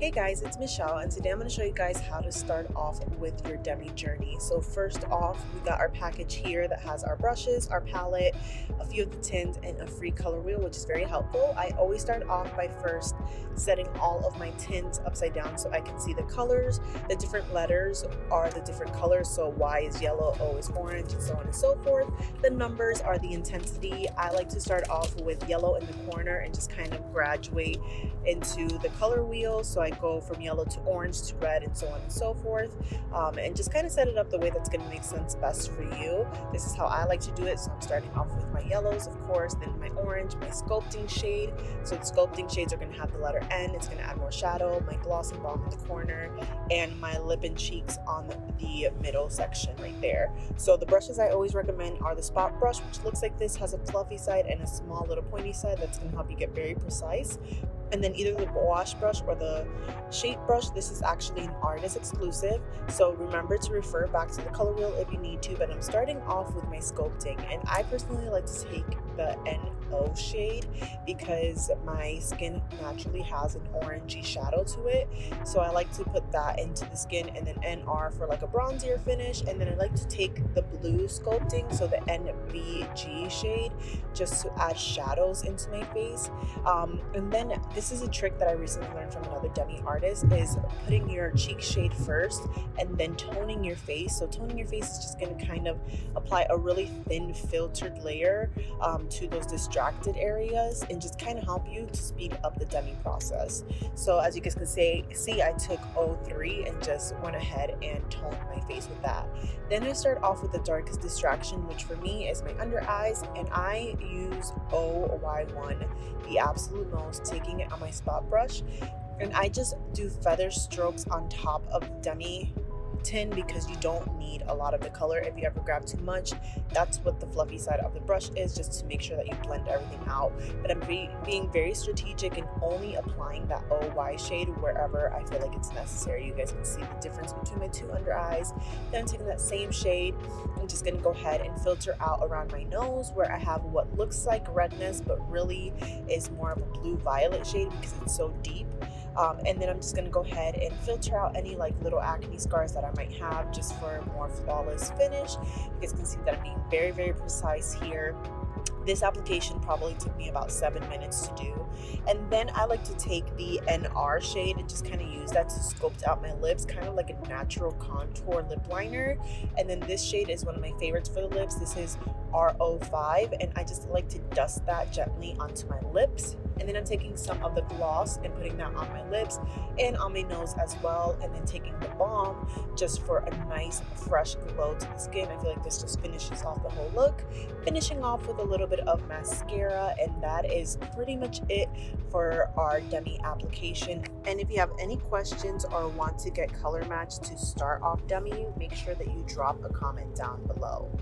Hey guys, it's Michelle, and today I'm going to show you guys how to start off with your Demi journey. So first off, we got our package here that has our brushes, our palette, a few of the tints, and a free color wheel, which is very helpful. I always start off by first setting all of my tints upside down so I can see the colors. The different letters are the different colors, so Y is yellow, O is orange, and so on and so forth. The numbers are the intensity. I like to start off with yellow in the corner and just kind of graduate into the color wheel. So I go from yellow to orange to red and so on and so forth, and just kind of set it up the way that's going to make sense best for you. This is how I like to do it. So I'm starting off with my yellows, of course, then my orange, my sculpting shade. So the sculpting shades are going to have the letter N. It's going to add more shadow, my gloss and balm in the corner, and my lip and cheeks on the middle section right there. So the brushes I always recommend are the spot brush, which looks like this, has a fluffy side and a small little pointy side that's going to help you get very precise. And then either the wash brush or the shape brush. This is actually an artist exclusive, so remember to refer back to the color wheel if you need to. But I'm starting off with my sculpting, and I personally like to take the NO shade because my skin naturally has an orangey shadow to it, so I like to put that into the skin, and then NR for like a bronzier finish. And then I like to take the blue sculpting, so the NVG shade, just to add shadows into my face. And then this is a trick that I recently learned from another Demi artist, is putting your cheek shade first and then toning your face. So toning your face is just going to kind of apply a really thin filtered layer to those distracted areas and just kind of help you to speed up the Demi process. So as you guys can see, I took 03 and just went ahead and toned my face with that. Then I start off with the darkest distraction, which for me is my under eyes, and I use OY1 the absolute most, taking it on my spot brush, and I just do feather strokes on top of Demi tin because you don't need a lot of the color. If you ever grab too much, that's what the fluffy side of the brush is, just to make sure that you blend everything out. But I'm being very strategic and only applying that OY shade wherever I feel like it's necessary. You guys can see the difference between my two under eyes. Then I'm taking that same shade. I'm just going to go ahead and filter out around my nose where I have what looks like redness but really is more of a blue violet shade because it's so deep. And then I'm just going to go ahead and filter out any like little acne scars that I might have, just for a more flawless finish. You guys can see that I'm being very, very precise here. This application probably took me about 7 minutes to do. And then I like to take the NR shade and just kind of use that to sculpt out my lips, kind of like a natural contour lip liner. And then this shade is one of my favorites for the lips. This is R05, and I just like to dust that gently onto my lips. And then I'm taking some of the gloss and putting that on my lips and on my nose as well. And then taking the balm just for a nice fresh glow to the skin. I feel like this just finishes off the whole look. Finishing off with a little bit of mascara, and that is pretty much it for our Demi application. And if you have any questions or want to get color matched to start off Demi, make sure that you drop a comment down below.